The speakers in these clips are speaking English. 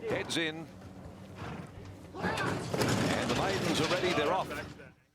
Heads in. And the maidens are ready, they're off.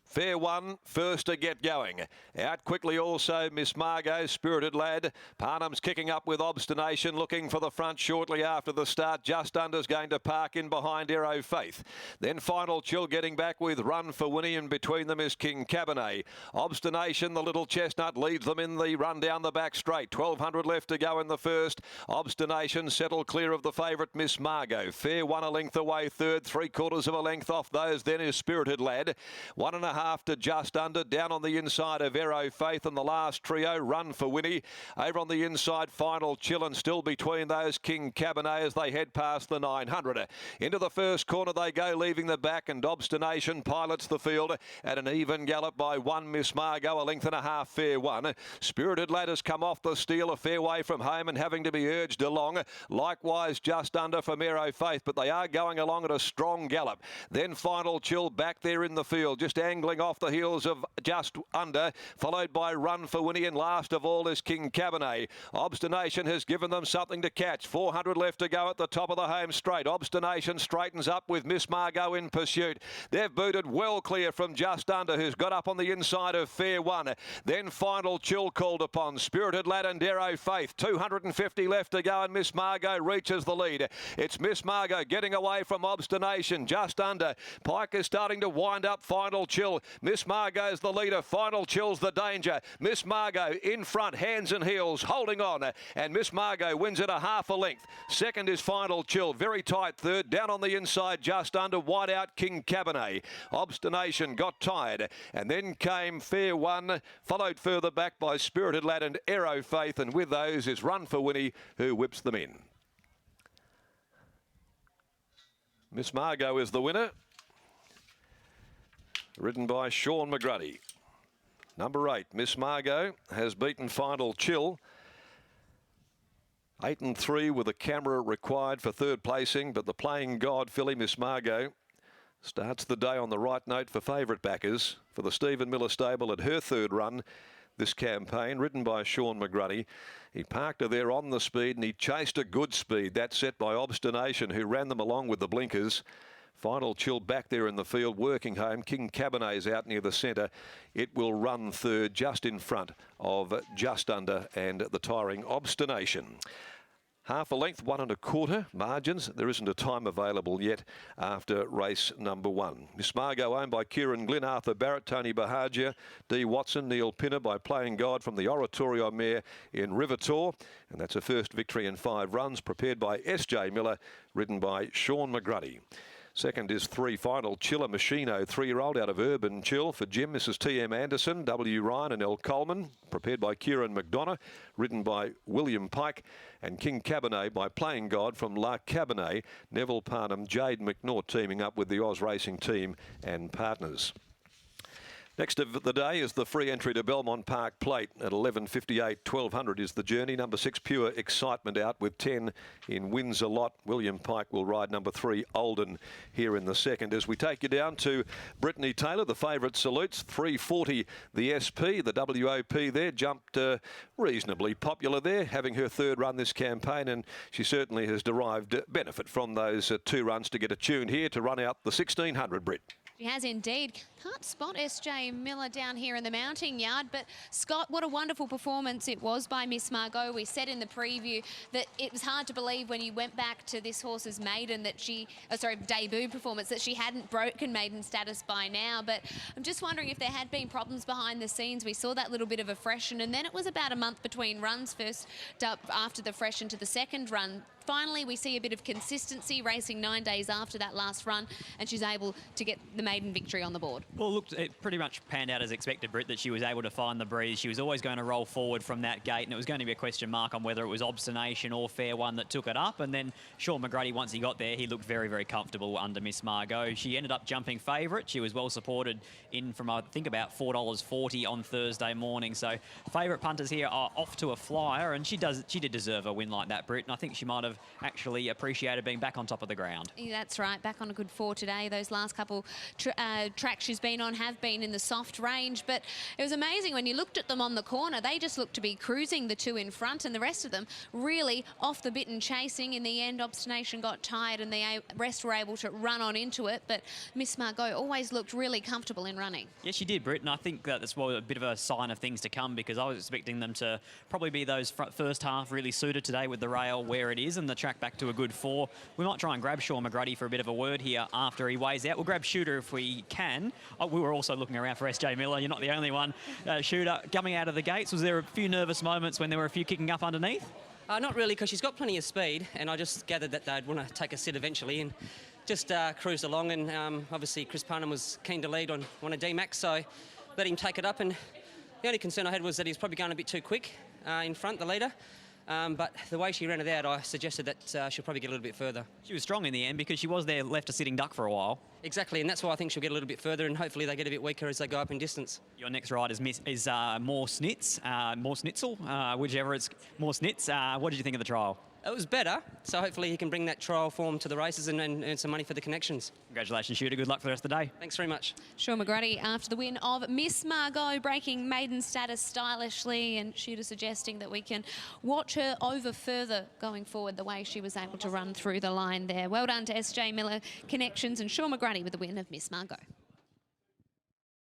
Fair One, first to get going. Out quickly also Miss Margot, Spirited Lad. Parnham's kicking up with Obstination, looking for the front shortly after the start. Just Under's going to park in behind Aero Faith. Then Final Chill getting back with Run for Winnie, and between them is King Cabernet. Obstination, the little chestnut, leads them in the run down the back straight. 1200 left to go in the first. Obstination settled clear of the favourite Miss Margot. Fair One a length away third, 3/4 of a length off those. Then is Spirited Lad. 1.5 to Just Under, down on the inside of Aero Faith, and the last trio, Run for Winnie. Over on the inside, Final Chill, and still between those, King Cabernet as they head past the 900. Into the first corner they go, leaving the back, and Obstination pilots the field at an even gallop by 1 Miss Margot, a length and a half Fair One. Spirited Lad has come off the steel a fair way from home and having to be urged along. Likewise, Just Under from Aero Faith, but they are going along at a strong gallop. Then Final Chill back there in the field, just angling off the heels of Just Under, followed by Run for Winnie, and last of all is King Cabernet. Obstination has given them something to catch. 400 left to go at the top of the home straight. Obstination straightens up with Miss Margot in pursuit. They've booted well clear from Just Under, who's got up on the inside of Fair One. Then Final Chill called upon. Spirited Lad and Aero Faith. 250 left to go, and Miss Margot reaches the lead. It's Miss Margot getting away from Obstination. Just Under. Pike is starting to wind up Final Chill. Miss Margot's the leader. Final Chill's the danger. Miss Margot in front, hands and heels, holding on. And Miss Margot wins it a half a length. Second is Final Chill. Very tight third. Down on the inside, Just Under. Wide out, King Cabernet. Obstination got tired. And then came Fair One, followed further back by Spirited Lad and Aero Faith. And with those is Run for Winnie, who whips them in. Miss Margot is the winner, ridden by Sean McGruddy. Number 8, Miss Margot, has beaten Final Chill. 8 and 3 with a camera required for third placing, but the playing god filly Miss Margot starts the day on the right note for favourite backers for the Stephen Miller stable at her third run this campaign, ridden by Sean McGruddy. He parked her there on the speed, and he chased a good speed. That set by Obstination, who ran them along with the blinkers. Final Chill back there in the field, working home. King Cabernet's out near the centre. It will run third, just in front of Just Under and the tiring Obstination. Half a length, 1 1/4 margins. There isn't a time available yet after race number 1. Miss Margot owned by Kieran Glynn, Arthur Barrett, Tony Bahagia, D. Watson, Neil Pinner by Playing God from the Oratorio mare in Rivertor. And that's a first victory in 5 runs, prepared by S.J. Miller, ridden by Sean McGruddy. Second is 3 Final Chill, a Machino 3-year-old out of Urban Chill for Jim, Mrs. T.M. Anderson, W. Ryan and L. Coleman, prepared by Kieran McDonough, ridden by William Pike, and King Cabernet by Playing God from La Cabernet, Neville Parnham, Jade McNaught teaming up with the Oz Racing team and partners. Next of the day is the free entry to Belmont Park Plate at 11:58. 1200 is the journey. Number 6, Pure Excitement out with 10 in Wins a Lot. William Pike will ride number 3, Olden, here in the second. As we take you down to Brittany Taylor, the favourite salutes. 340, the SP, the WOP there, jumped reasonably popular there, having her third run this campaign, and she certainly has derived benefit from those 2 runs to get attuned here to run out the 1600, Brit. She has indeed. Can't spot S.J. Miller down here in the mounting yard, but Scott, what a wonderful performance it was by Miss Margot. We said in the preview that it was hard to believe when you went back to this horse's maiden that she, debut performance, that she hadn't broken maiden status by now. But I'm just wondering if there had been problems behind the scenes. We saw that little bit of a freshen, and then it was about a month between runs, first up after the freshen to the second run. Finally, we see a bit of consistency, racing 9 days after that last run, and she's able to get the maiden victory on the board. Well, look, it pretty much panned out as expected, Britt, that she was able to find the breeze. She was always going to roll forward from that gate, and it was going to be a question mark on whether it was Obstination or Fair One that took it up. And then Sean McGruddy, once he got there, he looked very, very comfortable under Miss Margot. She ended up jumping favourite. She was well supported in from, I think, about $4.40 on Thursday morning. So favourite punters here are off to a flyer, and she did deserve a win like that, Britt. And I think she might have actually appreciated being back on top of the ground. Yeah, that's right, back on a good 4 today. Those last couple tracks she's been on have been in the soft range, but it was amazing when you looked at them on the corner. They just looked to be cruising, the two in front, and the rest of them really off the bit and chasing. In the end, Obstination got tired and the rest were able to run on into it, but Miss Margot always looked really comfortable in running. Yes, she did, Britt, and I think that's a bit of a sign of things to come, because I was expecting them to probably be those first half really suited today with the rail where it is and the track back to a good 4. We might try and grab Sean McGrady for a bit of a word here after he weighs out. We'll grab Shooter if we can. We were also looking around for SJ Miller. You're not the only one. Shooter, coming out of the gates, was there a few nervous moments when there were a few kicking up underneath? Not really, because she's got plenty of speed, and I just gathered that they'd want to take a sit eventually and just cruised along. And obviously Chris Parnham was keen to lead on a D-Max, so let him take it up. And the only concern I had was that he was probably going a bit too quick in front, the leader. But the way she ran it out, I suggested that she'll probably get a little bit further. She was strong in the end because she was there left a sitting duck for a while. Exactly, and that's why I think she'll get a little bit further, and hopefully they get a bit weaker as they go up in distance. Your next ride is more Schnitzel, whichever it's more Schnitz. What did you think of the trial? It was better, so hopefully he can bring that trial form to the races and earn some money for the connections. Congratulations, Shooter. Good luck for the rest of the day. Thanks very much. Sean McGrady after the win of Miss Margot, breaking maiden status stylishly, and Shooter suggesting that we can watch her over further going forward, the way she was able to run through the line there. Well done to SJ Miller Connections and Sean McGrady with the win of Miss Margot.